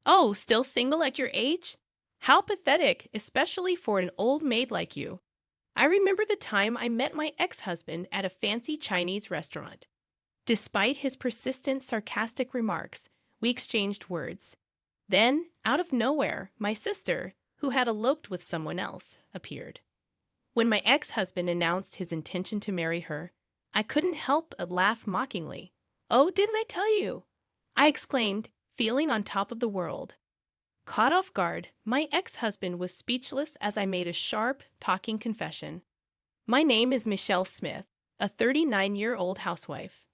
Oh, still single at your age? How pathetic, especially for an old maid like you. I remember the time I met my ex-husband at a fancy Chinese restaurant. Despite his persistent sarcastic remarks, we exchanged words. Then, out of nowhere, my sister, who had eloped with someone else, appeared. When my ex-husband announced his intention to marry her, I couldn't help but laugh mockingly. "Oh, didn't I tell you?" I exclaimed, feeling on top of the world. Caught off guard, my ex-husband was speechless as I made a sharp, talking confession. My name is Michelle Smith, a 39-year-old housewife.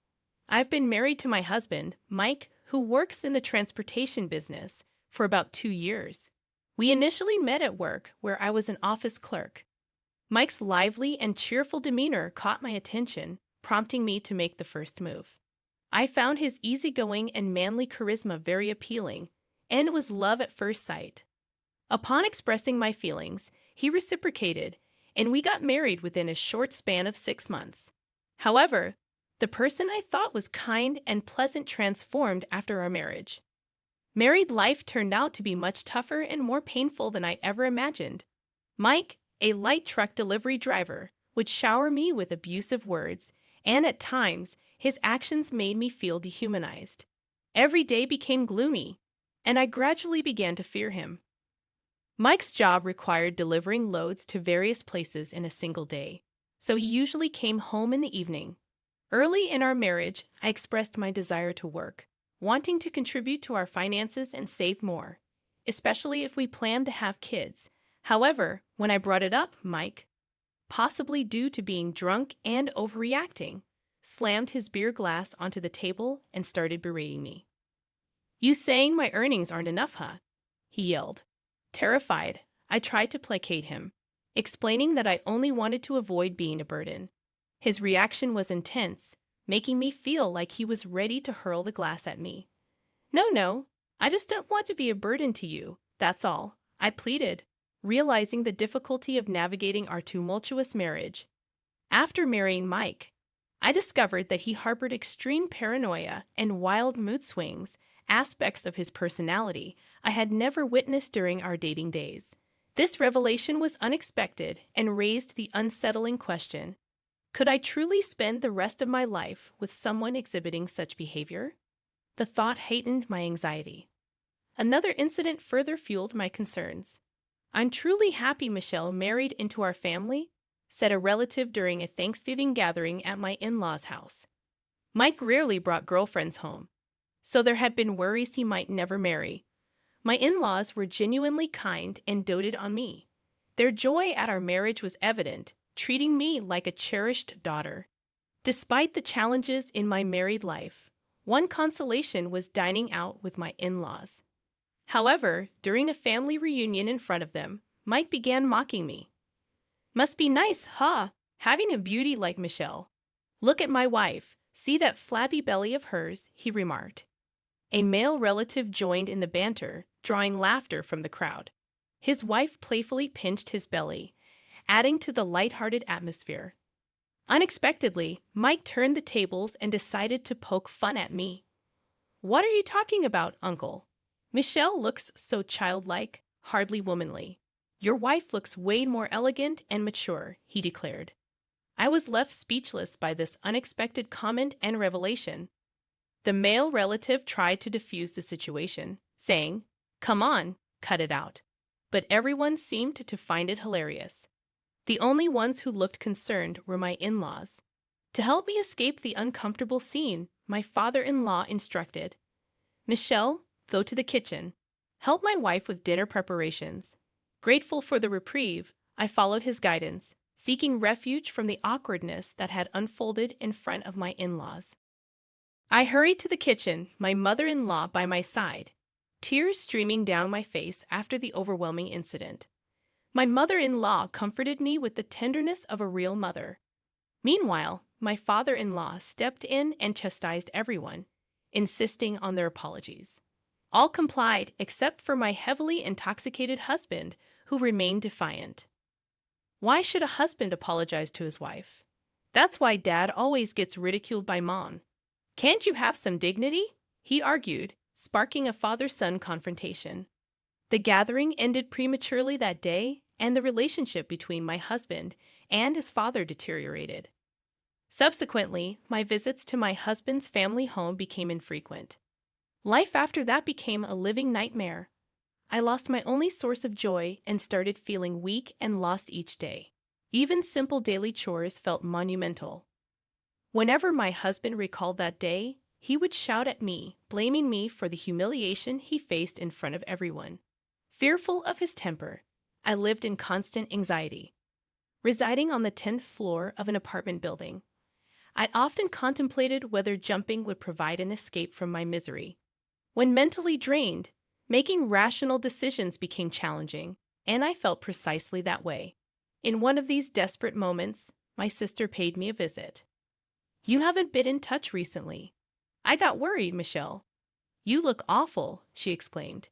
I've been married to my husband, Mike, who works in the transportation business, for about 2 years. We initially met at work, where I was an office clerk. Mike's lively and cheerful demeanor caught my attention, prompting me to make the first move. I found his easygoing and manly charisma very appealing, and it was love at first sight. Upon expressing my feelings, he reciprocated, and we got married within a short span of 6 months. However, the person I thought was kind and pleasant transformed after our marriage. Married life turned out to be much tougher and more painful than I ever imagined. Mike, a light truck delivery driver, would shower me with abusive words, and at times, his actions made me feel dehumanized. Every day became gloomy, and I gradually began to fear him. Mike's job required delivering loads to various places in a single day, so he usually came home in the evening. Early in our marriage, I expressed my desire to work, wanting to contribute to our finances and save more, especially if we planned to have kids. However, when I brought it up, Mike, possibly due to being drunk and overreacting, slammed his beer glass onto the table and started berating me. "You saying my earnings aren't enough, huh?" he yelled. Terrified, I tried to placate him, explaining that I only wanted to avoid being a burden. His reaction was intense, making me feel like he was ready to hurl the glass at me. No, I just don't want to be a burden to you, that's all," I pleaded, realizing the difficulty of navigating our tumultuous marriage. After marrying Mike, I discovered that he harbored extreme paranoia and wild mood swings, aspects of his personality I had never witnessed during our dating days. This revelation was unexpected and raised the unsettling question: could I truly spend the rest of my life with someone exhibiting such behavior? The thought heightened my anxiety. Another incident further fueled my concerns. "I'm truly happy Michelle married into our family," said a relative during a Thanksgiving gathering at my in-laws' house. Mike rarely brought girlfriends home, so there had been worries he might never marry. My in-laws were genuinely kind and doted on me. Their joy at our marriage was evident, treating me like a cherished daughter. Despite the challenges in my married life, one consolation was dining out with my in-laws. However, during a family reunion in front of them, Mike began mocking me. "Must be nice, huh? Having a beauty like Michelle. Look at my wife. See that flabby belly of hers," he remarked. A male relative joined in the banter, drawing laughter from the crowd. His wife playfully pinched his belly, adding to the light-hearted atmosphere. Unexpectedly, Mike turned the tables and decided to poke fun at me. "What are you talking about, uncle? Michelle looks so childlike, hardly womanly. Your wife looks way more elegant and mature," he declared. I was left speechless by this unexpected comment and revelation. The male relative tried to defuse the situation, saying, "Come on, cut it out." But everyone seemed to find it hilarious. The only ones who looked concerned were my in-laws. To help me escape the uncomfortable scene, my father-in-law instructed, "Michelle, go to the kitchen. Help my wife with dinner preparations." Grateful for the reprieve, I followed his guidance, seeking refuge from the awkwardness that had unfolded in front of my in-laws. I hurried to the kitchen, my mother-in-law by my side, tears streaming down my face after the overwhelming incident. My mother-in-law comforted me with the tenderness of a real mother. Meanwhile, my father-in-law stepped in and chastised everyone, insisting on their apologies. All complied except for my heavily intoxicated husband, who remained defiant. Why should a husband apologize to his wife? That's why Dad always gets ridiculed by Mom. Can't you have some dignity? He argued, sparking a father-son confrontation. The gathering ended prematurely that day, and the relationship between my husband and his father deteriorated. Subsequently, my visits to my husband's family home became infrequent. Life after that became a living nightmare. I lost my only source of joy and started feeling weak and lost each day. Even simple daily chores felt monumental. Whenever my husband recalled that day, he would shout at me, blaming me for the humiliation he faced in front of everyone. Fearful of his temper, I lived in constant anxiety. Residing on the 10th floor of an apartment building, I often contemplated whether jumping would provide an escape from my misery. When mentally drained, making rational decisions became challenging, and I felt precisely that way. In one of these desperate moments, my sister paid me a visit. "You haven't been in touch recently. I got worried, Michelle. You look awful," she exclaimed.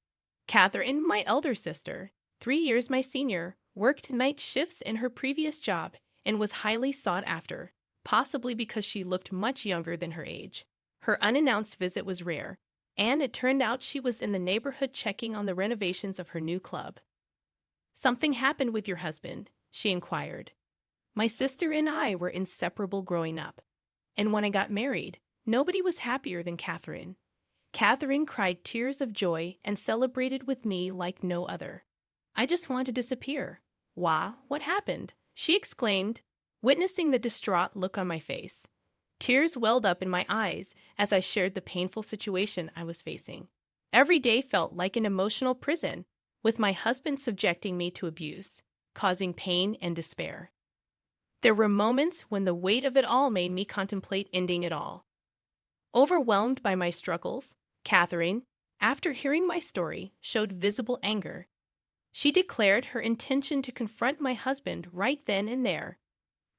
Catherine, my elder sister, 3 years my senior, worked night shifts in her previous job and was highly sought after, possibly because she looked much younger than her age. Her unannounced visit was rare, and it turned out she was in the neighborhood checking on the renovations of her new club. "Something happened with your husband?" she inquired. "My sister and I were inseparable growing up, and when I got married, nobody was happier than Catherine. Catherine cried tears of joy and celebrated with me like no other. I just want to disappear." "Why, what happened?" she exclaimed, witnessing the distraught look on my face. Tears welled up in my eyes as I shared the painful situation I was facing. Every day felt like an emotional prison, with my husband subjecting me to abuse, causing pain and despair. There were moments when the weight of it all made me contemplate ending it all. Overwhelmed by my struggles, Catherine, after hearing my story, showed visible anger. She declared her intention to confront my husband right then and there.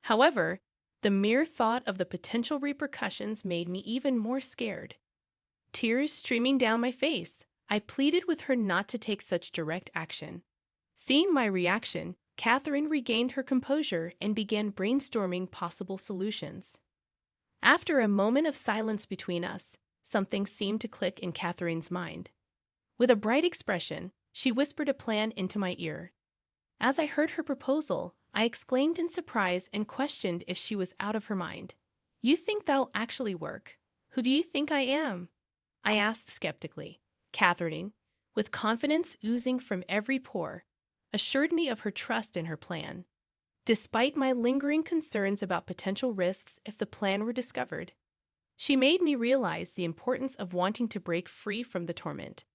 However, the mere thought of the potential repercussions made me even more scared. Tears streaming down my face, I pleaded with her not to take such direct action. Seeing my reaction, Catherine regained her composure and began brainstorming possible solutions. After a moment of silence between us, something seemed to click in Catherine's mind. With a bright expression, she whispered a plan into my ear. As I heard her proposal, I exclaimed in surprise and questioned if she was out of her mind. "You think that'll actually work? Who do you think I am?" I asked skeptically. Catherine, with confidence oozing from every pore, assured me of her trust in her plan. Despite my lingering concerns about potential risks if the plan were discovered, she made me realize the importance of wanting to break free from the torment.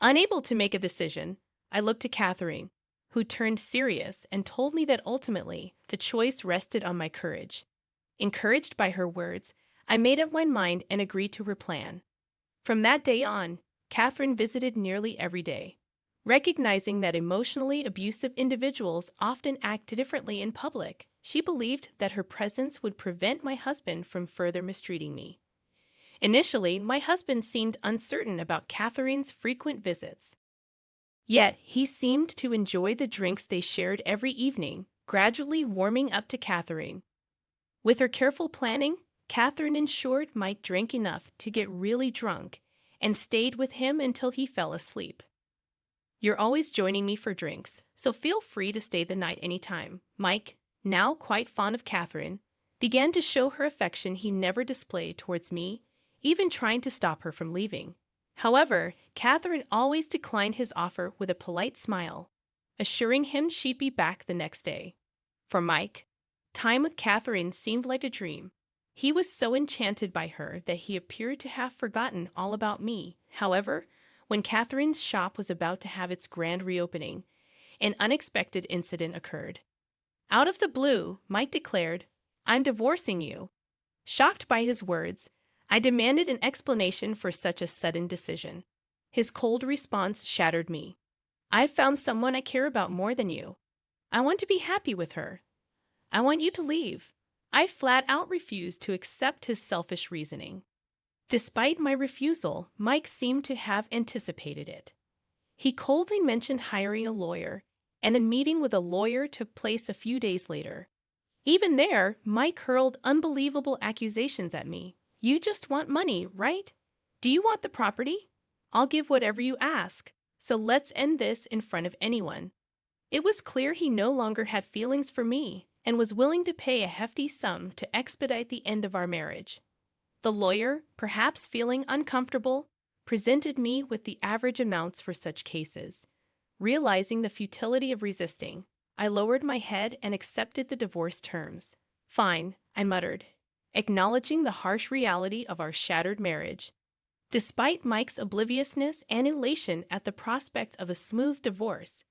Unable to make a decision, I looked to Catherine, who turned serious and told me that ultimately the choice rested on my courage. Encouraged by her words, I made up my mind and agreed to her plan. From that day on, Catherine visited nearly every day. Recognizing that emotionally abusive individuals often act differently in public, she believed that her presence would prevent my husband from further mistreating me. Initially, my husband seemed uncertain about Catherine's frequent visits. Yet, he seemed to enjoy the drinks they shared every evening, gradually warming up to Catherine. With her careful planning, Catherine ensured Mike drank enough to get really drunk and stayed with him until he fell asleep. "You're always joining me for drinks, so feel free to stay the night anytime." Mike, now quite fond of Catherine, began to show her affection he never displayed towards me, even trying to stop her from leaving. However, Catherine always declined his offer with a polite smile, assuring him she'd be back the next day. For Mike, time with Catherine seemed like a dream. He was so enchanted by her that he appeared to have forgotten all about me. However, when Catherine's shop was about to have its grand reopening, an unexpected incident occurred. Out of the blue, Mike declared, "I'm divorcing you." Shocked by his words, I demanded an explanation for such a sudden decision. His cold response shattered me. "I've found someone I care about more than you. I want to be happy with her. I want you to leave." I flat out refused to accept his selfish reasoning. Despite my refusal, Mike seemed to have anticipated it. He coldly mentioned hiring a lawyer, and a meeting with a lawyer took place a few days later. Even there, Mike hurled unbelievable accusations at me. "You just want money, right? Do you want the property? I'll give whatever you ask, so let's end this in front of anyone. It was clear he no longer had feelings for me and was willing to pay a hefty sum to expedite the end of our marriage. The lawyer, perhaps feeling uncomfortable, presented me with the average amounts for such cases. Realizing the futility of resisting, I lowered my head and accepted the divorce terms. Fine, I muttered, acknowledging the harsh reality of our shattered marriage. Despite Mike's obliviousness and elation at the prospect of a smooth divorce,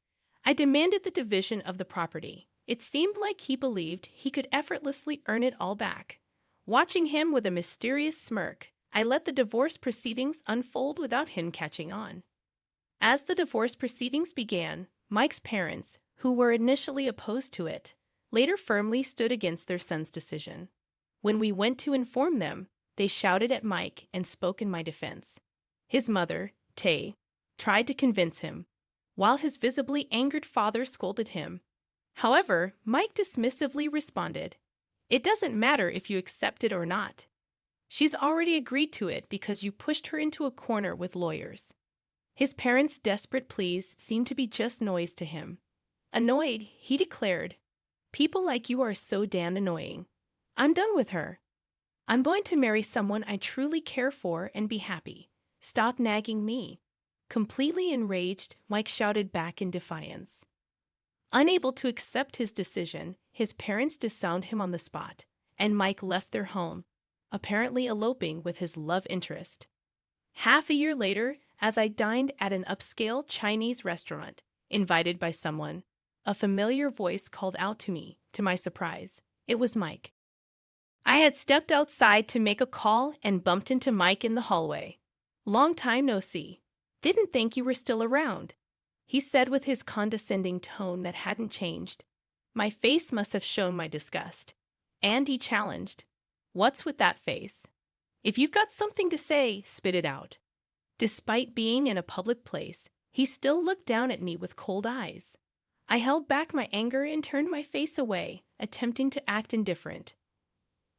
I demanded the division of the property. It seemed like he believed he could effortlessly earn it all back. Watching him with a mysterious smirk, I let the divorce proceedings unfold without him catching on. As the divorce proceedings began, Mike's parents, who were initially opposed to it, later firmly stood against their son's decision. When we went to inform them, they shouted at Mike and spoke in my defense. His mother, Tay, tried to convince him, while his visibly angered father scolded him. However, Mike dismissively responded, "It doesn't matter if you accept it or not. She's already agreed to it because you pushed her into a corner with lawyers." His parents' desperate pleas seemed to be just noise to him. Annoyed, he declared, "People like you are so damn annoying. I'm done with her. I'm going to marry someone I truly care for and be happy. Stop nagging me." Completely enraged, Mike shouted back in defiance. Unable to accept his decision, his parents disowned him on the spot, and Mike left their home, apparently eloping with his love interest. Half a year later, as I dined at an upscale Chinese restaurant, invited by someone, a familiar voice called out to me. To my surprise, it was Mike. I had stepped outside to make a call and bumped into Mike in the hallway. "Long time no see. Didn't think you were still around," he said with his condescending tone that hadn't changed. My face must have shown my disgust. And he challenged, "What's with that face? If you've got something to say, spit it out." Despite being in a public place, he still looked down at me with cold eyes. I held back my anger and turned my face away, attempting to act indifferent.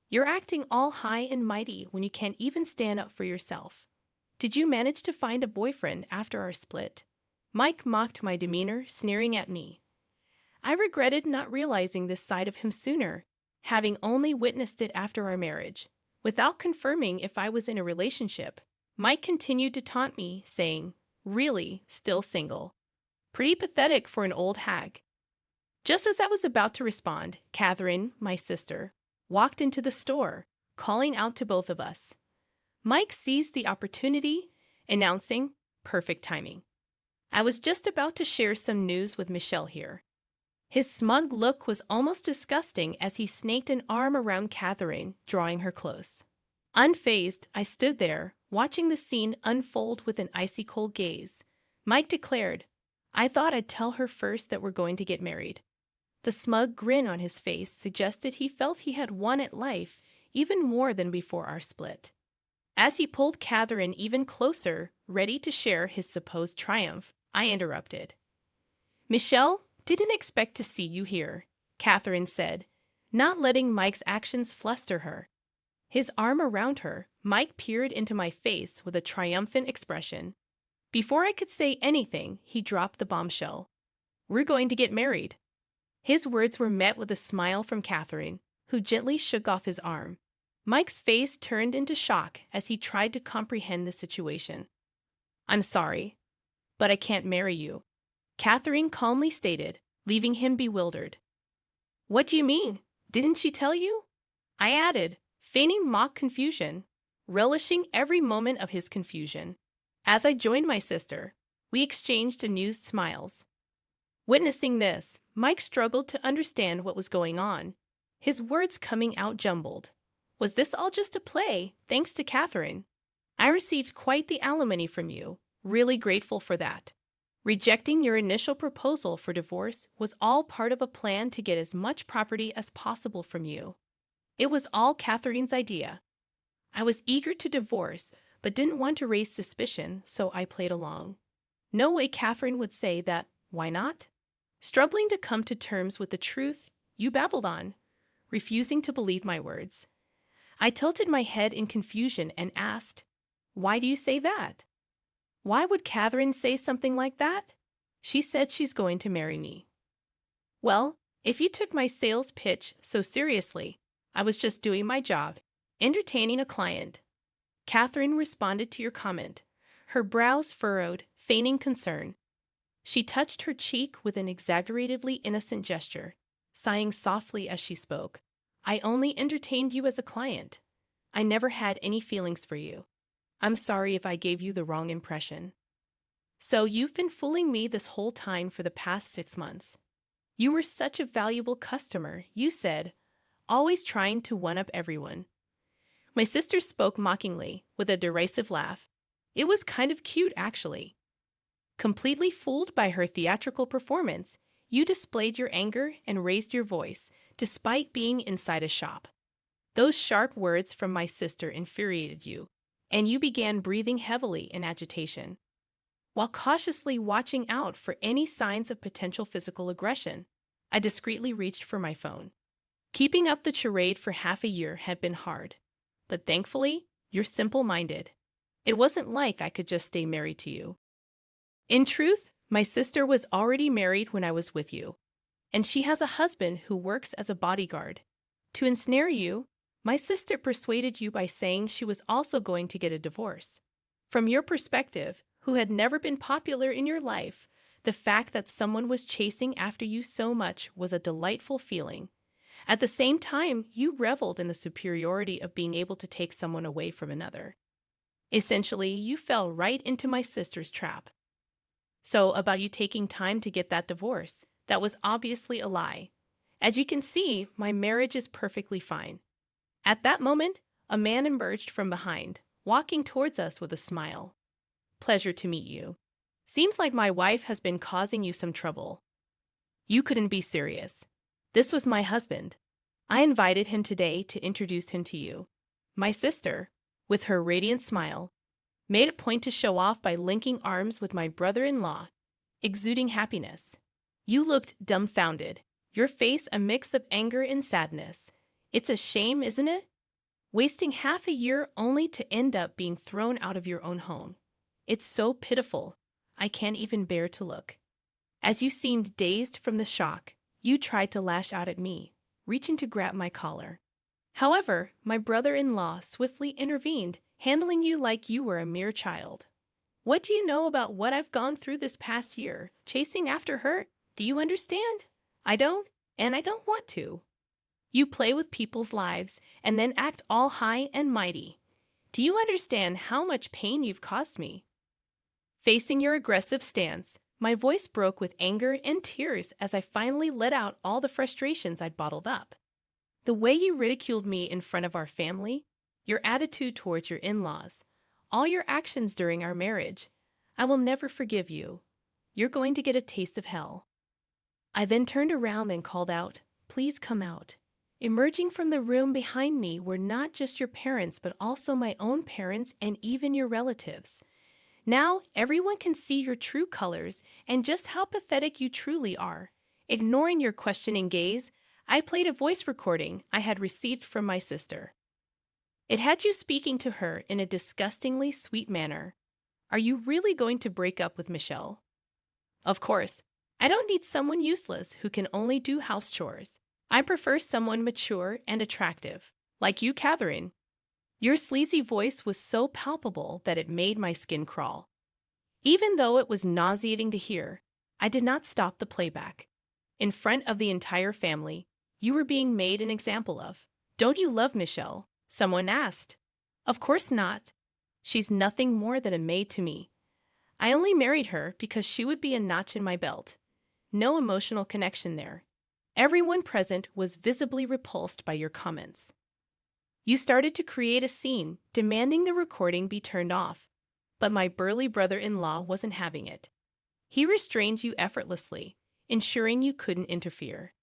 "You're acting all high and mighty when you can't even stand up for yourself. Did you manage to find a boyfriend after our split?" Mike mocked my demeanor, sneering at me. I regretted not realizing this side of him sooner, having only witnessed it after our marriage. Without confirming if I was in a relationship, Mike continued to taunt me, saying, "Really, still single. Pretty pathetic for an old hag." Just as I was about to respond, Catherine, my sister, walked into the store, calling out to both of us. Mike seized the opportunity, announcing, "Perfect timing. I was just about to share some news with Michelle here." His smug look was almost disgusting as he snaked an arm around Catherine, drawing her close. Unfazed, I stood there, watching the scene unfold with an icy-cold gaze. Mike declared, "I thought I'd tell her first that we're going to get married." The smug grin on his face suggested he felt he had won at life even more than before our split. As he pulled Catherine even closer, ready to share his supposed triumph, I interrupted. "Michelle, didn't expect to see you here," Catherine said, not letting Mike's actions fluster her. His arm around her, Mike peered into my face with a triumphant expression. Before I could say anything, he dropped the bombshell. "We're going to get married." His words were met with a smile from Catherine, who gently shook off his arm. Mike's face turned into shock as he tried to comprehend the situation. "I'm sorry, but I can't marry you," Catherine calmly stated, leaving him bewildered. "What do you mean? Didn't she tell you?" I added, feigning mock confusion, relishing every moment of his confusion. As I joined my sister, we exchanged amused smiles. Witnessing this, Mike struggled to understand what was going on, his words coming out jumbled. Was this all just a play, thanks to Catherine? "I received quite the alimony from you. Really grateful for that. Rejecting your initial proposal for divorce was all part of a plan to get as much property as possible from you. It was all Catherine's idea. I was eager to divorce, but didn't want to raise suspicion, so I played along. No way Catherine would say that, why not?" Struggling to come to terms with the truth, you babbled on, refusing to believe my words. I tilted my head in confusion and asked, "Why do you say that?" Why would Catherine say something like that? She said she's going to marry me. Well, if you took my sales pitch so seriously, I was just doing my job, entertaining a client. Catherine responded to your comment, her brows furrowed, feigning concern. She touched her cheek with an exaggeratedly innocent gesture, sighing softly as she spoke. I only entertained you as a client. I never had any feelings for you. I'm sorry if I gave you the wrong impression. So you've been fooling me this whole time for the past 6 months. You were such a valuable customer, you said, always trying to one-up everyone. My sister spoke mockingly, with a derisive laugh. It was kind of cute, actually. Completely fooled by her theatrical performance, you displayed your anger and raised your voice, despite being inside a shop. Those sharp words from my sister infuriated you, and you began breathing heavily in agitation, while cautiously watching out for any signs of potential physical aggression. I discreetly reached for my phone. Keeping up the charade for half a year had been hard, but thankfully, you're simple-minded. It wasn't like I could just stay married to you. In truth, my sister was already married when I was with you, and she has a husband who works as a bodyguard. To ensnare you, my sister persuaded you by saying she was also going to get a divorce. From your perspective, who had never been popular in your life, the fact that someone was chasing after you so much was a delightful feeling. At the same time, you reveled in the superiority of being able to take someone away from another. Essentially, you fell right into my sister's trap. So, about you taking time to get that divorce, that was obviously a lie. As you can see, my marriage is perfectly fine. At that moment, a man emerged from behind, walking towards us with a smile. Pleasure to meet you. Seems like my wife has been causing you some trouble. You couldn't be serious. This was my husband. I invited him today to introduce him to you. My sister, with her radiant smile, made a point to show off by linking arms with my brother-in-law, exuding happiness. You looked dumbfounded, your face a mix of anger and sadness. It's a shame, isn't it? Wasting half a year only to end up being thrown out of your own home. It's so pitiful, I can't even bear to look. As you seemed dazed from the shock, you tried to lash out at me, reaching to grab my collar. However, my brother-in-law swiftly intervened, handling you like you were a mere child. What do you know about what I've gone through this past year, chasing after her? Do you understand? I don't, and I don't want to. You play with people's lives and then act all high and mighty. Do you understand how much pain you've caused me? Facing your aggressive stance, my voice broke with anger and tears as I finally let out all the frustrations I'd bottled up. The way you ridiculed me in front of our family, your attitude towards your in-laws, all your actions during our marriage, I will never forgive you. You're going to get a taste of hell. I then turned around and called out, "Please come out." Emerging from the room behind me were not just your parents, but also my own parents and even your relatives. Now, everyone can see your true colors and just how pathetic you truly are. Ignoring your questioning gaze, I played a voice recording I had received from my sister. It had you speaking to her in a disgustingly sweet manner. Are you really going to break up with Michelle? Of course, I don't need someone useless who can only do house chores. I prefer someone mature and attractive, like you, Catherine. Your sleazy voice was so palpable that it made my skin crawl. Even though it was nauseating to hear, I did not stop the playback. In front of the entire family, you were being made an example of. Don't you love Michelle? Someone asked. Of course not. She's nothing more than a maid to me. I only married her because she would be a notch in my belt. No emotional connection there. Everyone present was visibly repulsed by your comments. You started to create a scene, demanding the recording be turned off, but my burly brother-in-law wasn't having it. He restrained you effortlessly, ensuring you couldn't interfere.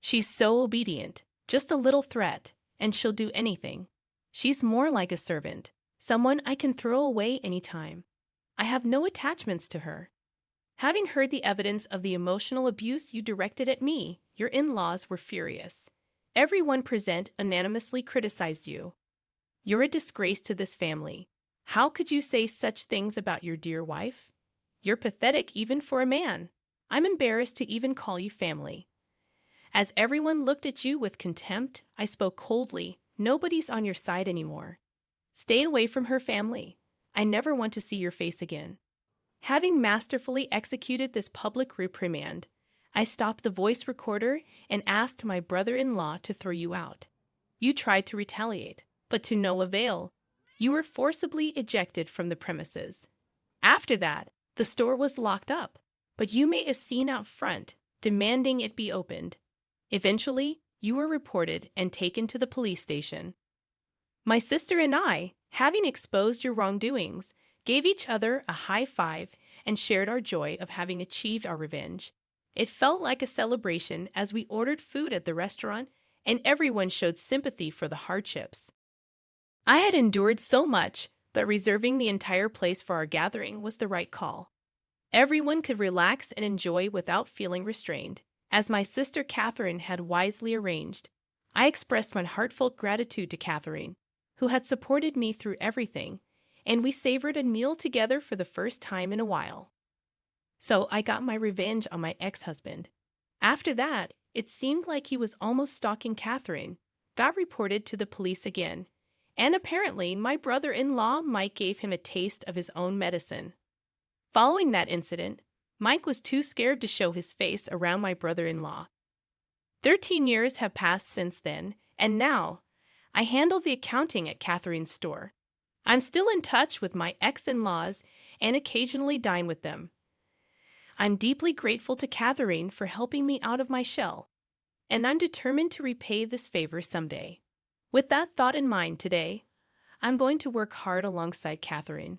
She's so obedient, just a little threat, and she'll do anything. She's more like a servant, someone I can throw away anytime. I have no attachments to her. Having heard the evidence of the emotional abuse you directed at me, your in-laws were furious. Everyone present unanimously criticized you. You're a disgrace to this family. How could you say such things about your dear wife? You're pathetic even for a man. I'm embarrassed to even call you family. As everyone looked at you with contempt, I spoke coldly. Nobody's on your side anymore. Stay away from her family. I never want to see your face again. Having masterfully executed this public reprimand, I stopped the voice recorder and asked my brother-in-law to throw you out. You tried to retaliate, but to no avail. You were forcibly ejected from the premises. After that, the store was locked up, but you made a scene out front, demanding it be opened. Eventually, you were reported and taken to the police station. My sister and I, having exposed your wrongdoings, gave each other a high five and shared our joy of having achieved our revenge. It felt like a celebration as we ordered food at the restaurant and everyone showed sympathy for the hardships. I had endured so much, but reserving the entire place for our gathering was the right call. Everyone could relax and enjoy without feeling restrained, as my sister Catherine had wisely arranged. I expressed my heartfelt gratitude to Catherine, who had supported me through everything, and we savored a meal together for the first time in a while. So I got my revenge on my ex-husband. After that, it seemed like he was almost stalking Catherine, got reported to the police again, and apparently my brother-in-law Mike gave him a taste of his own medicine. Following that incident, Mike was too scared to show his face around my brother-in-law. 13 years have passed since then, and now I handle the accounting at Catherine's store. I'm still in touch with my ex-in-laws and occasionally dine with them. I'm deeply grateful to Catherine for helping me out of my shell, and I'm determined to repay this favor someday. With that thought in mind today, I'm going to work hard alongside Catherine.